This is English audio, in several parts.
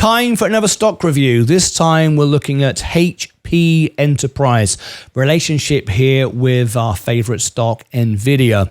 time for another stock review. This time we're looking at HPE Enterprise, relationship here with our favorite stock, Nvidia.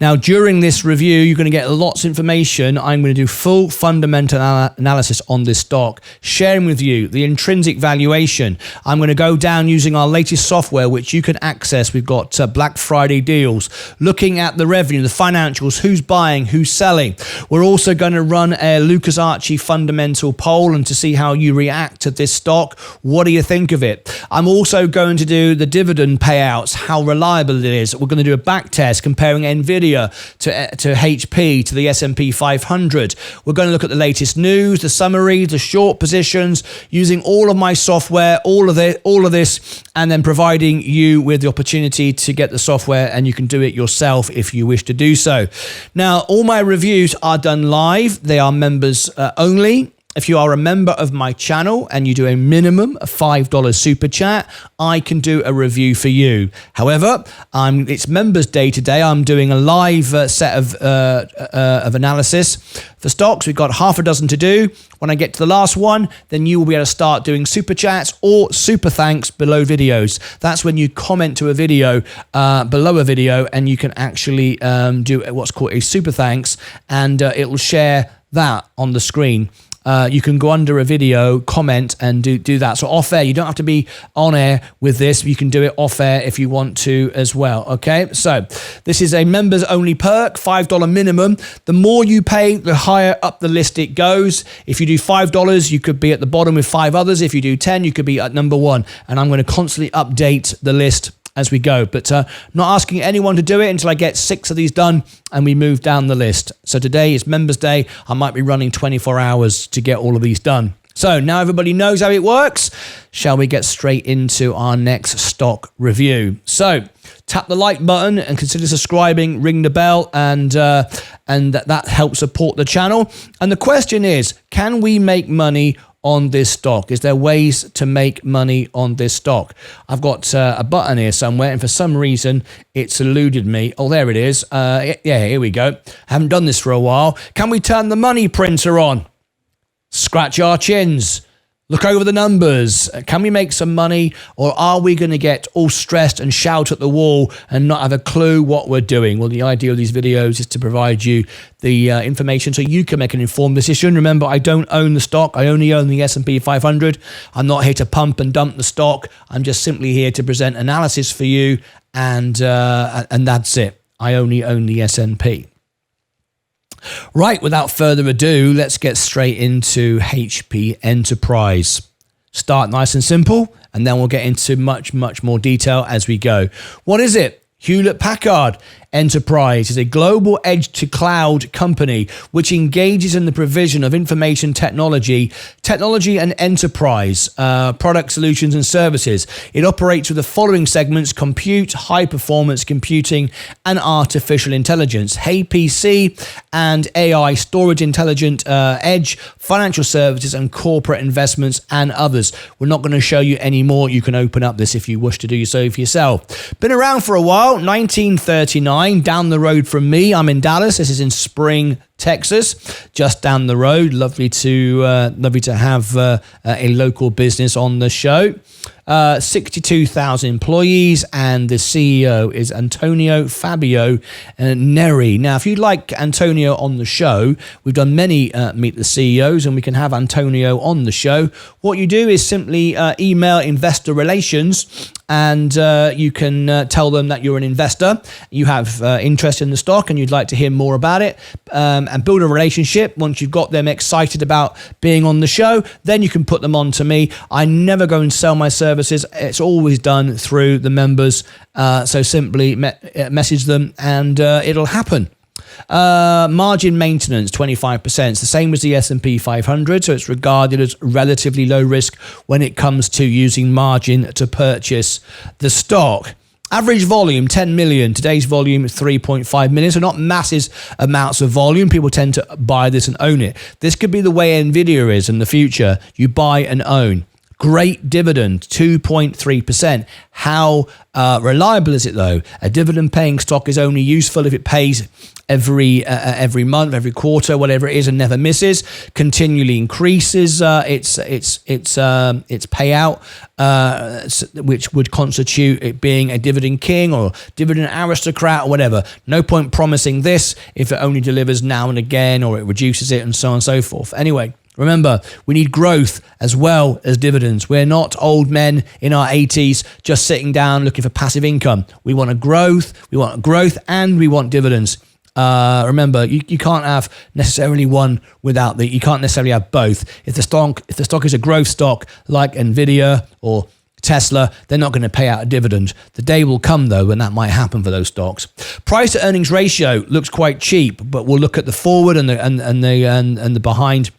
Now, during this review, you're going to get lots of information. I'm going to do full fundamental analysis on this stock, sharing with you the intrinsic valuation. I'm going to go down using our latest software, which you can access. We've got Black Friday deals, looking at the revenue, the financials, who's buying, who's selling. We're also going to run a Lucas Archie fundamental poll and to see how you react to this stock. What do you think of it? I'm also going to do the dividend payouts, how reliable it is. We're going to do a back test comparing Nvidia to HP, to the S&P 500. We're going to look at the latest news, the summary, the short positions, using all of my software, all of this, and then providing you with the opportunity to get the software, and you can do it yourself if you wish to do so. Now, all my reviews are done live. They are members only. If you are a member of my channel and you do a minimum of $5 super chat, I can do a review for you. However, it's Members Day today. I'm doing a live set of analysis for stocks. We've got half a dozen to do. When I get to the last one, then you will be able to start doing super chats or super thanks below videos. That's when you comment to a video below a video, and you can actually do what's called a super thanks, and it will share that on the screen. You can go under a video, comment, and do that. So off air, you don't have to be on air with this. You can do it off air if you want to as well. Okay, so this is a members only perk, $5 minimum. The more you pay, the higher up the list it goes. If you do $5, you could be at the bottom with 5 others. If you do 10, you could be at number 1. And I'm going to constantly update the list as we go, but not asking anyone to do it until I get 6 of these done and we move down the list. So today is Members Day. I might be running 24 hours to get all of these done. So now everybody knows how it works. Shall we get straight into our next stock review? So tap the like button and consider subscribing, ring the bell, and that helps support the channel. And the question is, can we make money on this stock? Is there ways to make money on this stock? I've got a button here somewhere, and for some reason it's eluded me. Oh, there it is. Yeah, here we go. Haven't done this for a while. Can we turn the money printer on? Scratch our chins. Look over the numbers. Can we make some money, or are we going to get all stressed and shout at the wall and not have a clue what we're doing? Well, the idea of these videos is to provide you the information so you can make an informed decision. Remember, I don't own the stock. I only own the S&P 500. I'm not here to pump and dump the stock. I'm just simply here to present analysis for you, and that's it. I only own the S&P. Right, without further ado, let's get straight into HPE Enterprise. Start nice and simple, and then we'll get into much more detail as we go. What is it? Hewlett Packard Enterprise is a global edge-to-cloud company which engages in the provision of information technology and enterprise product solutions and services. It operates with the following segments: compute, high-performance computing, and artificial intelligence, HPC and AI, storage, intelligent edge, financial services, and corporate investments, and others. We're not going to show you any more. You can open up this if you wish to do so for yourself. Been around for a while, 1939. Down the road from me. I'm in Dallas. This is in Spring, Texas, just down the road. Lovely to have a local business on the show. 62,000 employees, and the CEO is Antonio Fabio Neri. Now, if you'd like Antonio on the show, we've done many Meet the CEOs, and we can have Antonio on the show. What you do is simply email investor relations, and you can tell them that you're an investor, you have interest in the stock, and you'd like to hear more about it, and build a relationship. Once you've got them excited about being on the show, then you can put them on to me. I never go and sell my services. It's always done through the members. So simply message them, and it'll happen. Margin maintenance, 25%. It's the same as the S&P 500, so it's regarded as relatively low risk when it comes to using margin to purchase the stock. Average volume, 10 million. Today's volume is 3.5 million, so not massive amounts of volume. People tend to buy this and own it. This could be the way Nvidia is in the future. You buy and own. Great dividend, 2.3%. How reliable is it though? A dividend paying stock is only useful if it pays every month, every quarter, whatever it is, and never misses. Continually increases its payout, which would constitute it being a dividend king or dividend aristocrat or whatever. No point promising this if it only delivers now and again, or it reduces it, and so on and so forth. Anyway, remember, we need growth as well as dividends. We're not old men in our 80s just sitting down looking for passive income. We want growth, and we want dividends. Remember, you can't have necessarily one without you can't necessarily have both. If the stock is a growth stock like Nvidia or Tesla, they're not going to pay out a dividend. The day will come though when that might happen for those stocks. Price to earnings ratio looks quite cheap, but we'll look at the forward and the behind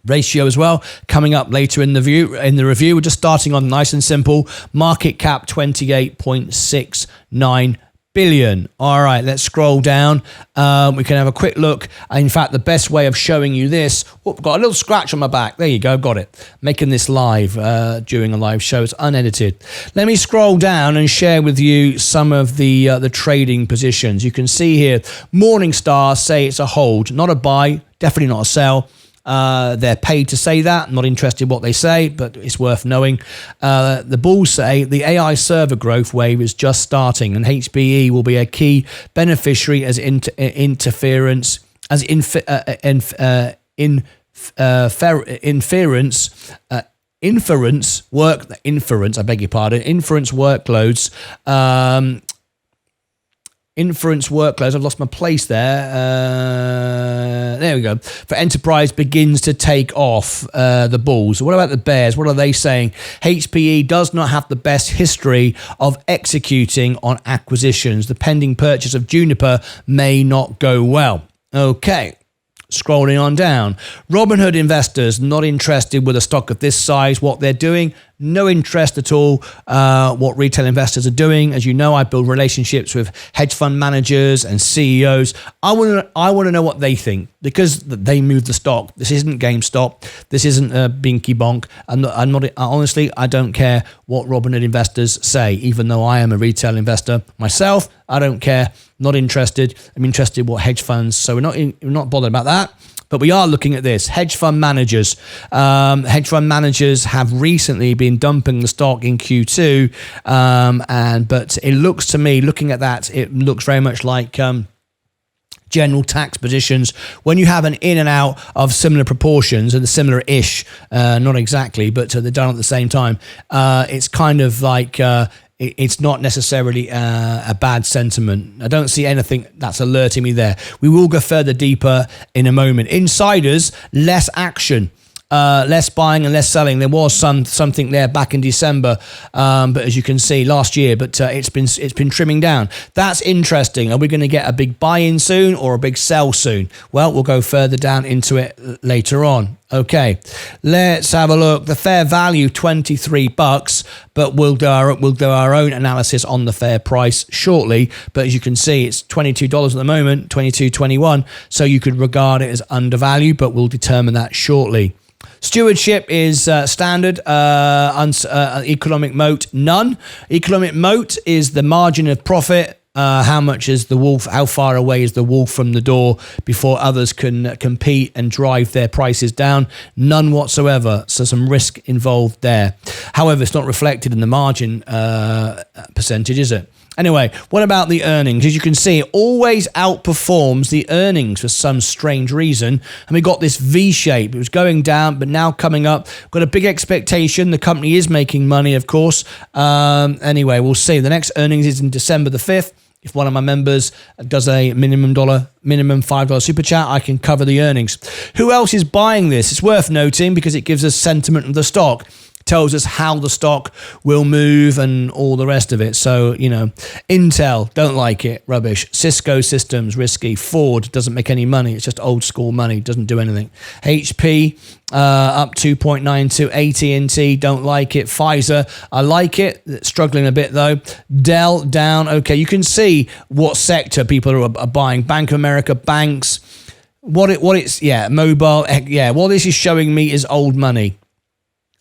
ratio as well coming up later in the review. We're just starting on nice and simple. Market cap 28.69 billion. All right, let's scroll down. We can have a quick look. In fact, the best way of showing you this, I've got a little scratch on my back. There you go, got it. Making this live during a live show. It's unedited. Let me scroll down and share with you some of the trading positions. You can see here, Morningstar say it's a hold, not a buy, definitely not a sell. They're paid to say that. Not interested in what they say, but it's worth knowing. The bulls say the AI server growth wave is just starting, and HPE will be a key beneficiary as inference. I beg your pardon. Inference workloads. I've lost my place there. There we go. For enterprise begins to take off. The bulls. What about the bears? What are they saying? HPE does not have the best history of executing on acquisitions. The pending purchase of Juniper may not go well. Okay. Scrolling on down. Robinhood investors not interested with a stock of this size. What they're doing, no interest at all. What retail investors are doing, as you know, I build relationships with hedge fund managers and CEOs. I want to know what they think, because they move the stock. This isn't GameStop. This isn't Binky Bonk. Honestly, I don't care what Robinhood investors say, even though I am a retail investor myself. I don't care. Not interested. I'm interested in what hedge funds. So we're not bothered about that. But we are looking at this. Hedge fund managers. Hedge fund managers have recently been dumping the stock in Q2. But it looks to me, looking at that, it looks very much like general tax positions. When you have an in and out of similar proportions and similar-ish, not exactly, but they're done at the same time, it's kind of like... it's not necessarily a bad sentiment. I don't see anything that's alerting me there. We will go further deeper in a moment. Insiders, less action. Less buying and less selling. There was something there back in December, but as you can see last year, but it's been trimming down. That's interesting. Are we going to get a big buy-in soon or a big sell soon? Well, we'll go further down into it later on. Okay, let's have a look. The fair value, $23, but we'll do our own analysis on the fair price shortly. But as you can see, it's $22 at the moment, $22.21. So you could regard it as undervalued, but we'll determine that shortly. Stewardship is standard. Economic moat, none. Economic moat is the margin of profit. How much is the wolf? How far away is the wolf from the door before others can compete and drive their prices down? None whatsoever. So some risk involved there. However, it's not reflected in the margin percentage, is it? Anyway, what about the earnings? As you can see, it always outperforms the earnings for some strange reason. And we got this V shape. It was going down, but now coming up. Got a big expectation. The company is making money, of course. Anyway, we'll see. The next earnings is in December the 5th. If one of my members does a minimum $5 super chat, I can cover the earnings. Who else is buying this? It's worth noting because it gives us sentiment of the stock. Tells us how the stock will move and all the rest of it. So, Intel, don't like it, rubbish. Cisco Systems, risky. Ford doesn't make any money. It's just old school money, doesn't do anything. HP, up 2.92. AT&T, don't like it. Pfizer, I like it. It's struggling a bit though. Dell, down. Okay, you can see what sector people are buying. Bank of America, banks. Mobile. What this is showing me is old money.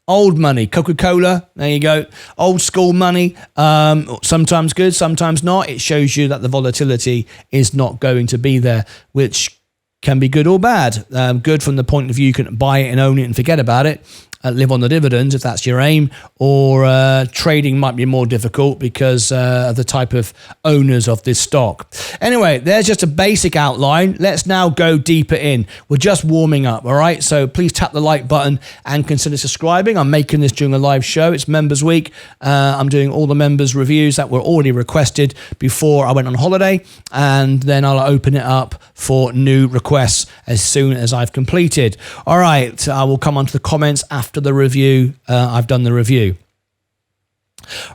Old money, Coca-Cola, there you go. Old school money, sometimes good, sometimes not. It shows you that the volatility is not going to be there, which can be good or bad. Good from the point of view you can buy it and own it and forget about it. Live on the dividends if that's your aim, or trading might be more difficult because of the type of owners of this stock. Anyway, there's just a basic outline. Let's now go deeper in. We're just warming up, all right? So please tap the like button and consider subscribing. I'm making this during a live show. It's Members Week. I'm doing all the members reviews that were already requested before I went on holiday, and then I'll open it up for new requests as soon as I've completed. All right, I will come on to the comments after the review. I've done the review.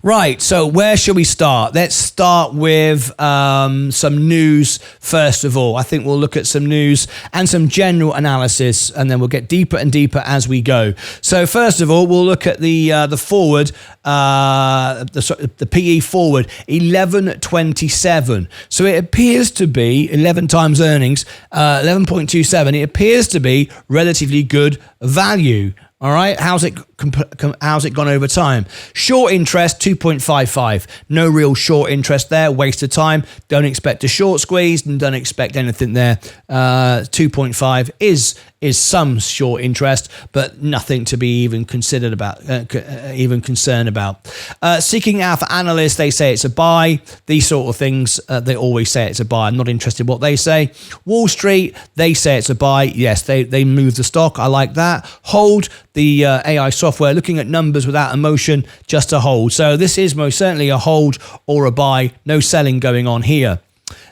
Right, so where should we start? Let's start with some news first of all. I think we'll look at some news and some general analysis, and then we'll get deeper and deeper as we go. So first of all, we'll look at the forward, the PE forward, 11.27. So it appears to be 11 times earnings, 11.27. It appears to be relatively good value. All right, how's it gone over time? Short interest, 2.55. No real short interest there, waste of time. Don't expect a short squeeze and don't expect anything there. 2.5 is some short interest, but nothing to be even considered about, even concerned about. Seeking Alpha analysts, they say it's a buy. These sort of things, they always say it's a buy. I'm not interested in what they say. Wall Street, they say it's a buy. Yes, they move the stock. I like that. Hold the AI software, looking at numbers without emotion, just a hold. So this is most certainly a hold or a buy. No selling going on here.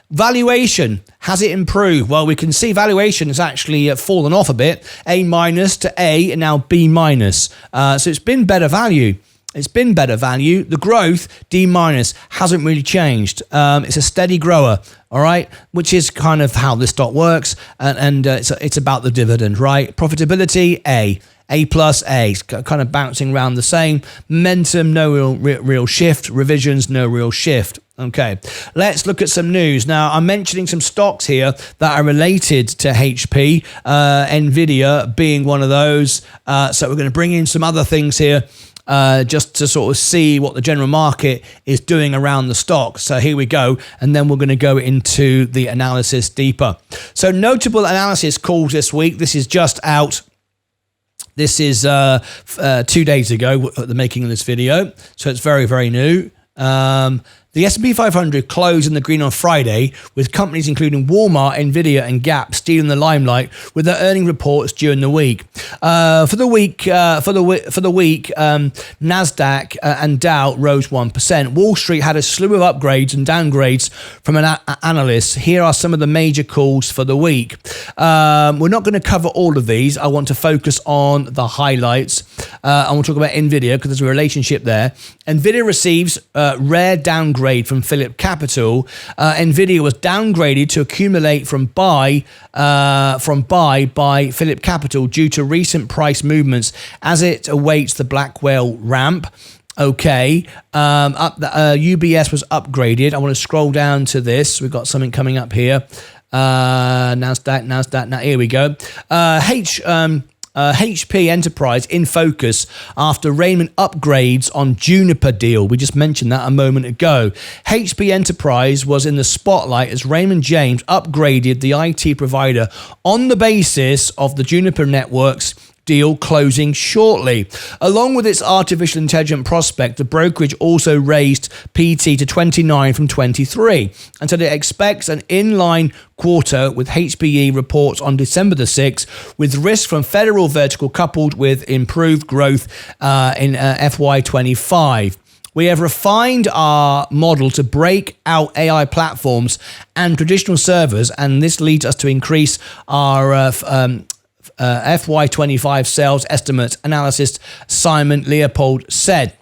Valuation, has it improved? Well, we can see valuation has actually fallen off a bit. A minus to A and now B minus. So it's been better value. It's been better value. The growth, D minus, hasn't really changed. It's a steady grower, all right, which is kind of how this stock works. And it's about the dividend, right? Profitability, A plus, A, kind of bouncing around the same. Momentum, no real shift. Revisions, no real shift. Okay, let's look at some news. Now, I'm mentioning some stocks here that are related to HP, Nvidia being one of those. So we're going to bring in some other things here just to sort of see what the general market is doing around the stock. So here we go, and then we're going to go into the analysis deeper. So notable analysis calls this week. This is just out. This is 2 days ago at the making of this video, so it's very, very new. The S&P 500 closed in the green on Friday, with companies including Walmart, Nvidia, and Gap stealing the limelight with their earning reports during the week. For the week, Nasdaq and Dow rose 1%. Wall Street had a slew of upgrades and downgrades from an analyst. Here are some of the major calls for the week. We're not going to cover all of these. I want to focus on the highlights. I want to talk about Nvidia because there's a relationship there. Nvidia receives rare downgrade from Phillip Capital. Nvidia was downgraded to accumulate from buy by Phillip Capital due to recent price movements as it awaits the Blackwell ramp. Okay, UBS was upgraded. I want to scroll down to this. We've got something coming up here. Nasdaq. Now here we go. HP Enterprise in focus after Raymond upgrades on Juniper deal. We just mentioned that a moment ago. HP Enterprise was in the spotlight as Raymond James upgraded the IT provider on the basis of the Juniper Networks deal closing shortly. Along with its artificial intelligence prospect, the brokerage also raised PT to 29 from 23 and said it expects an inline quarter with HPE reports on December the 6th, with risk from federal vertical coupled with improved growth in FY25. We have refined our model to break out AI platforms and traditional servers, and this leads us to increase our FY25 sales estimates, analyst Simon Leopold said.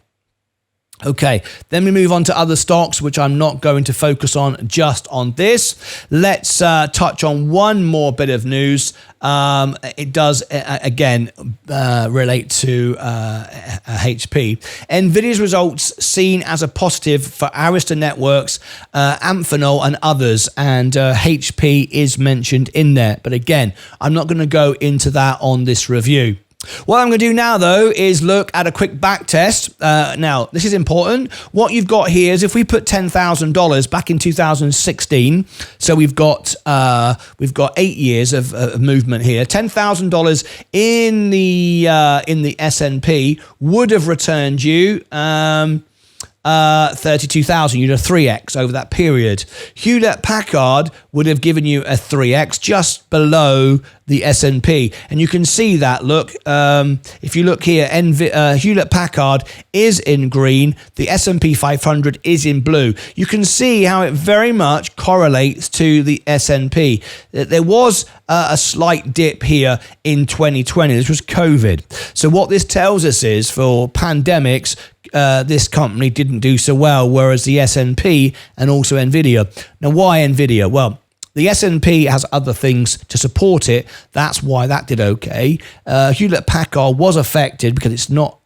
Okay, then we move on to other stocks, which I'm not going to focus on just on this. Let's touch on one more bit of news. It does, again, relate to HP. Nvidia's results seen as a positive for Arista Networks, Amphenol and others, and HP is mentioned in there. But again, I'm not going to go into that on this review. What I'm going to do now, though, is look at a quick back test. Now, this is important. What you've got here is if we put $10,000 back in 2016, so we've got 8 years of movement here. $10,000 in the S&P would have returned you 32,000. You'd a 3x over that period. Hewlett Packard would have given you a 3x just below the S&P, and you can see that. Look, if you look here, Hewlett Packard is in green, the S&P 500 is in blue. You can see how it very much correlates to the S&P. There was a slight dip here in 2020. This was COVID. So what this tells us is, for pandemics, this company didn't do so well, whereas the S&P and also Nvidia. Now, why Nvidia? Well, the S&P has other things to support it. That's why that did okay. Hewlett Packard was affected because it's not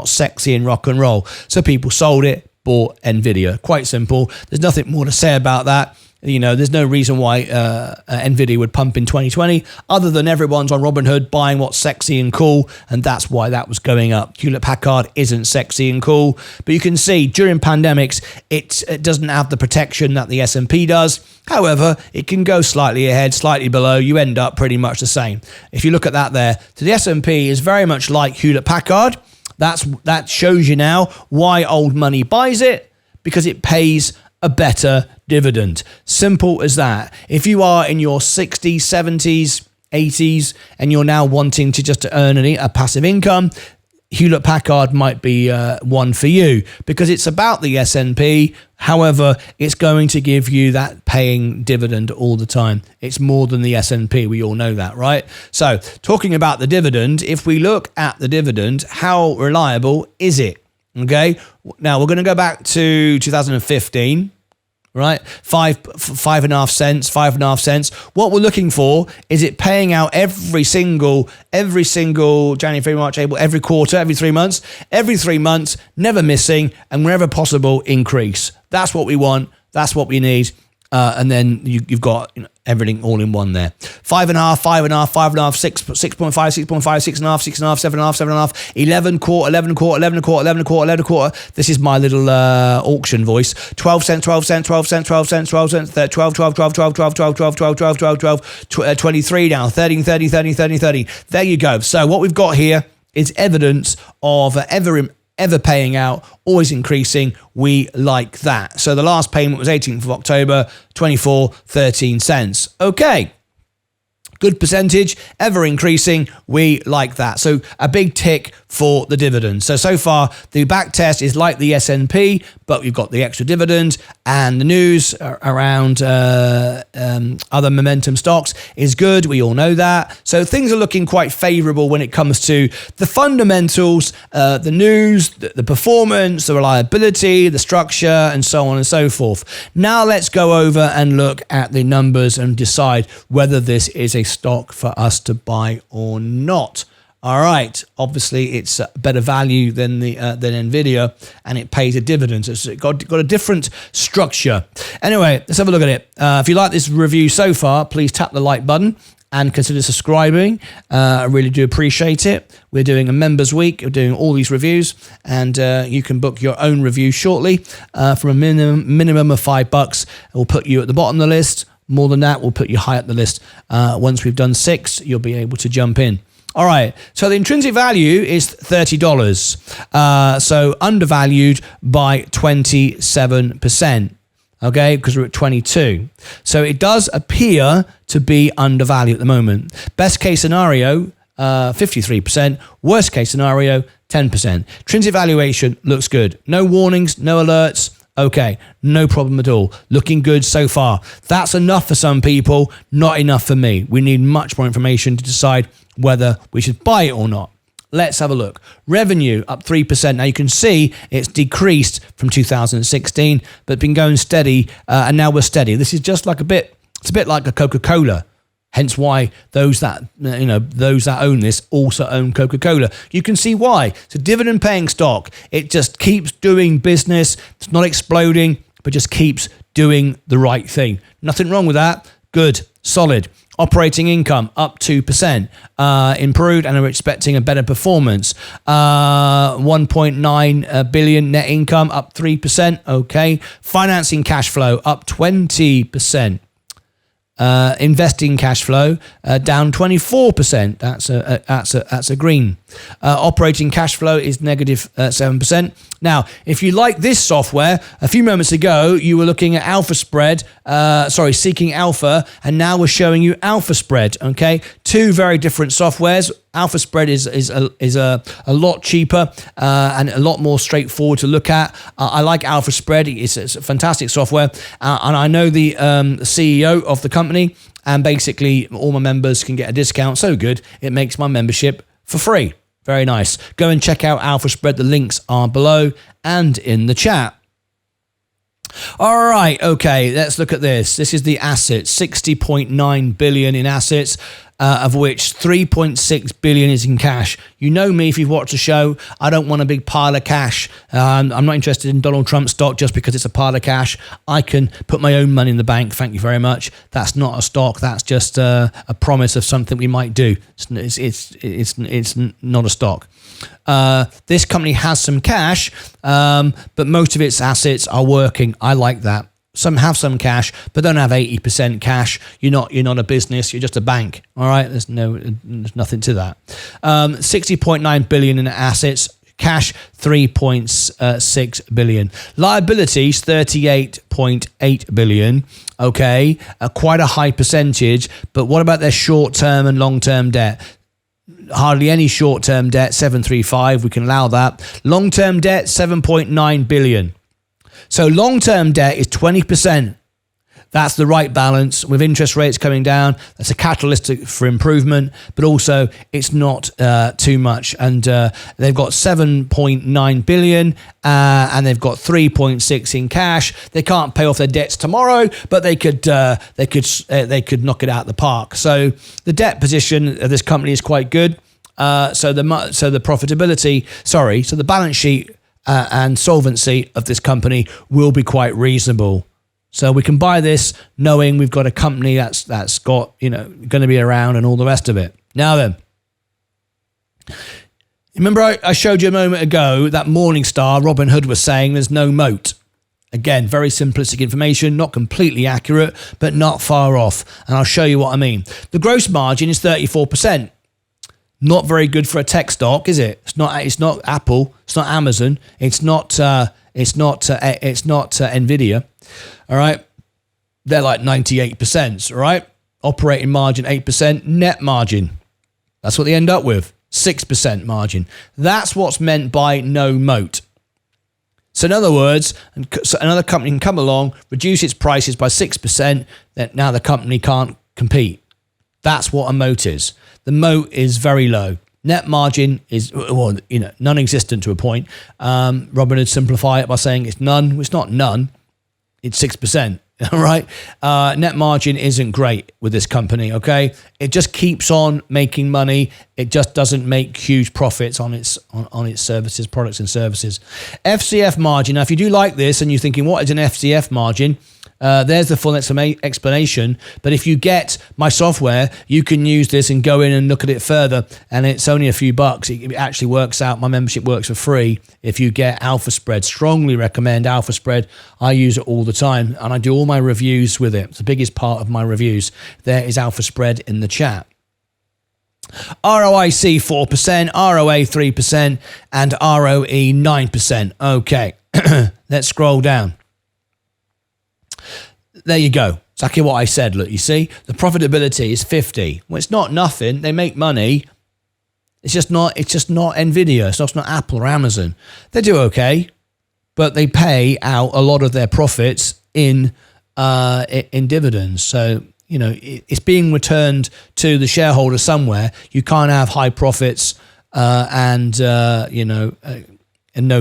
sexy in rock and roll. So people sold it, bought Nvidia. Quite simple. There's nothing more to say about that. You know, there's no reason why Nvidia would pump in 2020 other than everyone's on Robinhood buying what's sexy and cool, and that's why that was going up. Hewlett Packard isn't sexy and cool, but you can see during pandemics it doesn't have the protection that the S&P does. However, it can go slightly ahead, slightly below. You end up pretty much the same. If you look at that there, so the S&P is very much like Hewlett Packard. That shows you now why old money buys it, because it pays a better dividend. Simple as that. If you are in your 60s, 70s, 80s, and you're now wanting to just earn a passive income, Hewlett Packard might be one for you, because it's about the S&P. However, it's going to give you that paying dividend all the time. It's more than the S&P. We all know that, right? So talking about the dividend, if we look at the dividend, how reliable is it? Okay. Now we're going to go back to 2015. Right, 5.5 cents. What we're looking for is it paying out every single January, February, March, April, every quarter, every 3 months, never missing, and whenever possible, increase. That's what we want. That's what we need. And then you've got everything all in one there. 5.5, 6, 6.5, 6.5, 6.5, 6.5, 7.5, 11 quarter. This is my little auction voice. 12 cents, 12 cents, 12 cents, 12 cents, 12 cents, 12, 23 now, 13, 30, 30, 30, 30. There you go. So what we've got here is evidence of ever paying out, always increasing. We like that. So the last payment was 18th of October, 24, 13 cents. Okay. Good percentage, ever increasing. We like that. So a big tick for the dividend. So far, the back test is like the S&P, but we've got the extra dividend, and the news around other momentum stocks is good. We all know that. So things are looking quite favorable when it comes to the fundamentals, the news, the performance, the reliability, the structure, and so on and so forth. Now let's go over and look at the numbers and decide whether this is a stock for us to buy or not. All right, obviously it's a better value than Nvidia, and it pays a dividend. So it's got a different structure. Anyway, let's have a look at it. If you like this review so far, please tap the like button and consider subscribing. I really do appreciate it. We're doing a members week. We're doing all these reviews, and you can book your own review shortly from a minimum of $5. We'll put you at the bottom of the list. More than that, we'll put you high up the list. Once we've done 6, you'll be able to jump in. All right, so the intrinsic value is $30. So undervalued by 27%, okay, because we're at 22. So it does appear to be undervalued at the moment. Best case scenario, 53%. Worst case scenario, 10%. Intrinsic valuation looks good. No warnings, no alerts. Okay, no problem at all. Looking good so far. That's enough for some people, not enough for me. We need much more information to decide whether we should buy it or not. Let's have a look. Revenue up 3%. Now you can see it's decreased from 2016, but been going steady, and now we're steady. This is just like it's a bit like a Coca-Cola. Hence why those that own this also own Coca-Cola. You can see why. It's a dividend-paying stock. It just keeps doing business. It's not exploding, but just keeps doing the right thing. Nothing wrong with that. Good. solid. Operating income up 2%, improved, and are expecting a better performance. 1.9 billion net income up 3%. Okay, financing cash flow up 20%. Investing cash flow down 24%. That's a green. Operating cash flow is negative 7%. Now, if you like this software, a few moments ago you were looking at alpha spread. Seeking alpha, and now we're showing you alpha spread. Okay, two very different softwares. Alpha spread is a lot cheaper and a lot more straightforward to look at. I like alpha spread. It's a fantastic software, and I know the CEO of the company, and basically all my members can get a discount. So good, it makes my membership for free. Very nice. Go and check out alpha spread. The links are below and in the chat. All right, okay, let's look at this. This is the assets, 60.9 billion in assets, of which 3.6 billion is in cash. You know me, if you've watched the show, I don't want a big pile of cash. I'm not interested in Donald Trump stock just because it's a pile of cash. I can put my own money in the bank, thank you very much. That's not a stock, that's just a promise of something we might do. It's not a stock. This company has some cash, but most of its assets are working. I like that. Some have some cash, but don't have 80% cash. You're not a business. You're just a bank. All right. There's nothing to that. 60.9 billion in assets. Cash 3.6 billion. Liabilities 38.8 billion. Okay, quite a high percentage. But what about their short-term and long-term debt? Hardly any short-term debt, 735. We can allow that. Long-term debt 7.9 billion. So long-term debt is 20%. That's the right balance with interest rates coming down. That's a catalyst for improvement, but also it's not too much. And they've got 7.9 billion and they've got 3.6 in cash. They can't pay off their debts tomorrow, but they could knock it out of the park. So the debt position of this company is quite good. So the balance sheet and solvency of this company will be quite reasonable. So we can buy this knowing we've got a company that's got, going to be around and all the rest of it. Now then, remember I showed you a moment ago that Morningstar, Robin Hood was saying there's no moat. Again, very simplistic information, not completely accurate, but not far off. And I'll show you what I mean. The gross margin is 34%. Not very good for a tech stock, is it? It's not Apple. It's not Amazon. It's not Nvidia. All right. They're like 98%. All right. Operating margin 8%. Net margin. That's what they end up with. 6% margin. That's what's meant by no moat. So in other words, another company can come along, reduce its prices by 6%. Then now the company can't compete. That's what a moat is. The moat is very low. Net margin is, non-existent to a point. Robin would simplify it by saying it's none. Well, it's not none. It's 6%. All right. Net margin isn't great with this company. Okay. It just keeps on making money. It just doesn't make huge profits on its services, products and services. FCF margin. Now, if you do like this and you're thinking, what is an FCF margin? There's the full explanation. But if you get my software, you can use this and go in and look at it further. And it's only a few bucks. It actually works out. My membership works for free if you get Alpha Spread. Strongly recommend Alpha Spread. I use it all the time and I do all my reviews with it. It's the biggest part of my reviews. There is Alpha Spread in the chat. ROIC 4%, ROA 3%, and ROE 9%. Okay, let's scroll down. There you go. Exactly what I said. Look, you see, the profitability is 50. Well, it's not nothing. They make money. It's just not Nvidia. It's not Apple or Amazon. They do okay, but they pay out a lot of their profits in dividends. So, it's being returned to the shareholder somewhere. You can't have high profits and no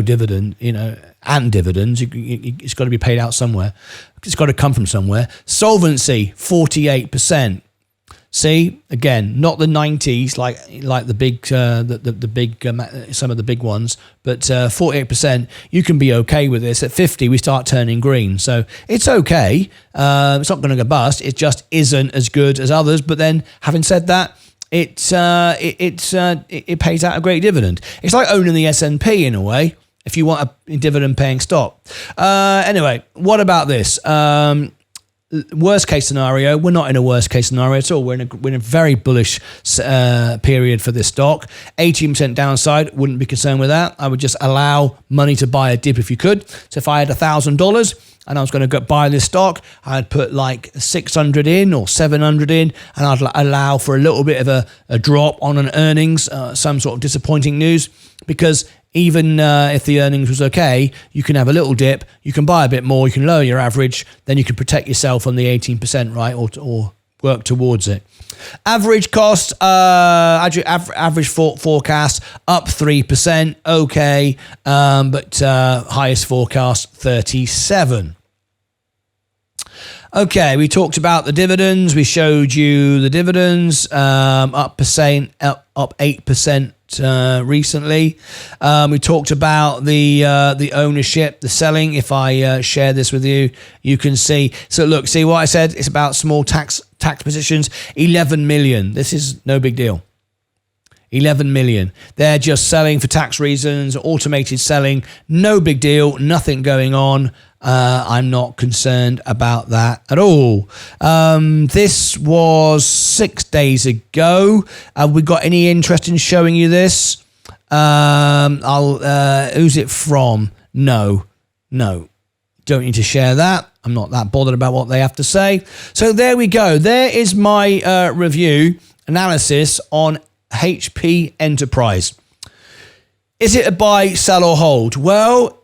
dividend, and dividends. It's got to be paid out somewhere. It's got to come from somewhere. Solvency, 48%. See, again, not the 90s like the big some of the big ones, but 48%. You can be okay with this. At 50, we start turning green, so it's okay. It's not going to go bust. It just isn't as good as others. But then, having said that, it pays out a great dividend. It's like owning the S&P in a way, if you want a dividend-paying stock. Anyway, what about this? Worst case scenario, we're not in a worst case scenario at all. We're in a very bullish period for this stock. 18% downside, wouldn't be concerned with that. I would just allow money to buy a dip if you could. So if I had $1,000 and I was going to go buy this stock, I'd put like 600 in or 700 in, and I'd allow for a little bit of a drop on an earnings, some sort of disappointing news, because even if the earnings was okay, you can have a little dip, you can buy a bit more, you can lower your average, then you can protect yourself on the 18%, right, or work towards it. Average cost, average forecast, up 3%, okay, but highest forecast, 37%. Okay, we talked about the dividends. We showed you the dividends, up 8% recently. We talked about the ownership, the selling. If I share this with you, you can see. So look, see what I said? It's about small tax positions. 11 million. This is no big deal. 11 million. They're just selling for tax reasons, automated selling. No big deal. Nothing going on. I'm not concerned about that at all. This was 6 days ago. Have we got any interest in showing you this? Who's it from? No. Don't need to share that. I'm not that bothered about what they have to say. So there we go. There is my review analysis on HP Enterprise. Is it a buy, sell, or hold? Well,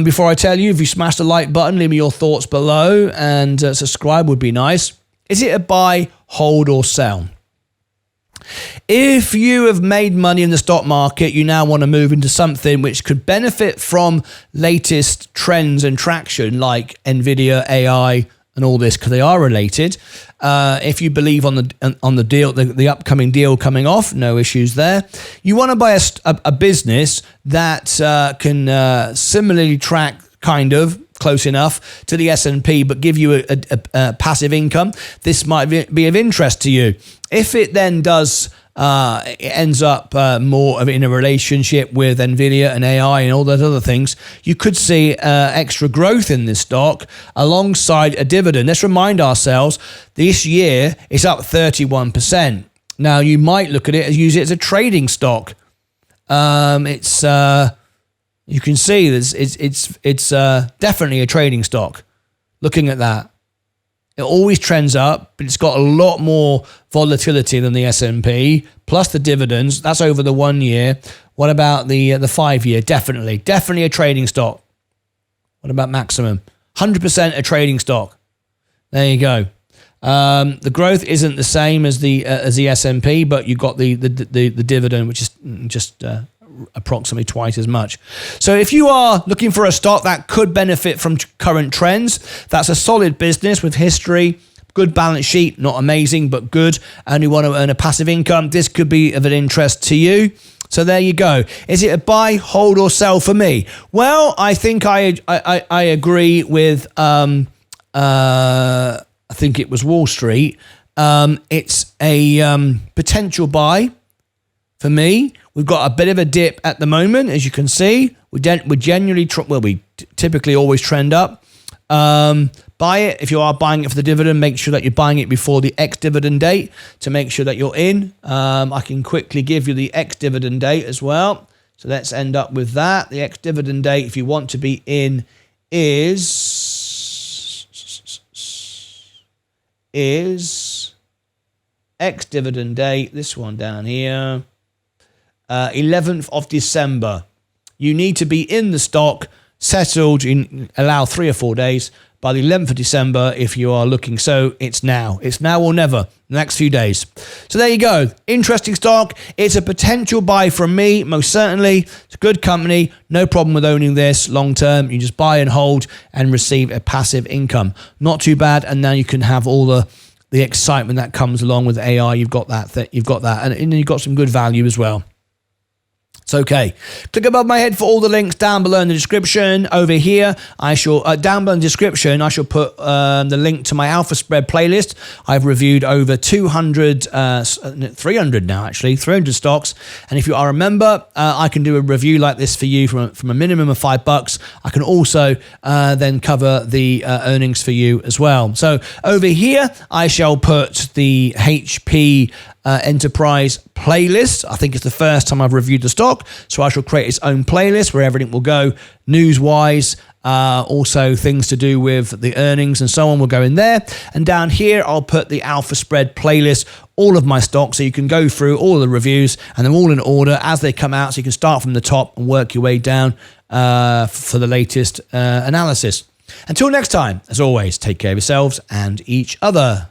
before I tell you, if you smash the like button, leave me your thoughts below, and subscribe would be nice. Is it a buy, hold, or sell? If you have made money in the stock market, you now want to move into something which could benefit from latest trends and traction like Nvidia, AI, and all this, because they are related. If you believe on the deal, the upcoming deal coming off, no issues there. You want to buy a business that can similarly track, kind of close enough to the S&P, but give you a passive income. This might be of interest to you. If it then does, it ends up more of in a relationship with Nvidia and AI and all those other things, you could see extra growth in this stock alongside a dividend. Let's remind ourselves, this year it's up 31%. Now you might look at it and use it as a trading stock. You can see this. It's definitely a trading stock. Looking at that. It always trends up, but it's got a lot more volatility than the S&P, plus the dividends. That's over the 1 year. What about the 5 year? Definitely a trading stock. What about maximum? 100% a trading stock. There you go. The growth isn't the same as the S&P, but you've got the dividend, which is just approximately twice as much. So if you are looking for a stock that could benefit from current trends, that's a solid business with history, good balance sheet, not amazing, but good, and you want to earn a passive income, this could be of an interest to you. So there you go. Is it a buy, hold, or sell for me? Well, I think I agree with, I think it was Wall Street. It's a potential buy for me. We've got a bit of a dip at the moment, as you can see. We generally, we typically always trend up. Buy it. If you are buying it for the dividend, make sure that you're buying it before the ex-dividend date to make sure that you're in. I can quickly give you the ex-dividend date as well. So let's end up with that. The ex-dividend date, if you want to be in, is ex-dividend date, this one down here. 11th of December. You need to be in the stock, settled, allow 3 or 4 days by the 11th of December if you are looking. So it's now or never, the next few days. So there you go. Interesting stock. It's a potential buy from me, most certainly. It's a good company. No problem with owning this long term. You just buy and hold and receive a passive income. Not too bad. And now you can have all the the excitement that comes along with AI. You've got that, and you've got some good value as well. It's okay. Click above my head for all the links down below in the description. Over here, I shall down below in the description, I shall put the link to my Alpha Spread playlist. I've reviewed over 300 now actually, 300 stocks. And if you are a member, I can do a review like this for you from a minimum of $5. I can also then cover the earnings for you as well. So over here, I shall put the HP Enterprise playlist. I think it's the first time I've reviewed the stock, so I shall create its own playlist where everything will go news-wise, also things to do with the earnings and so on will go in there. And down here, I'll put the Alpha Spread playlist, all of my stocks, so you can go through all the reviews and they're all in order as they come out, so you can start from the top and work your way down for the latest analysis. Until next time, as always, take care of yourselves and each other.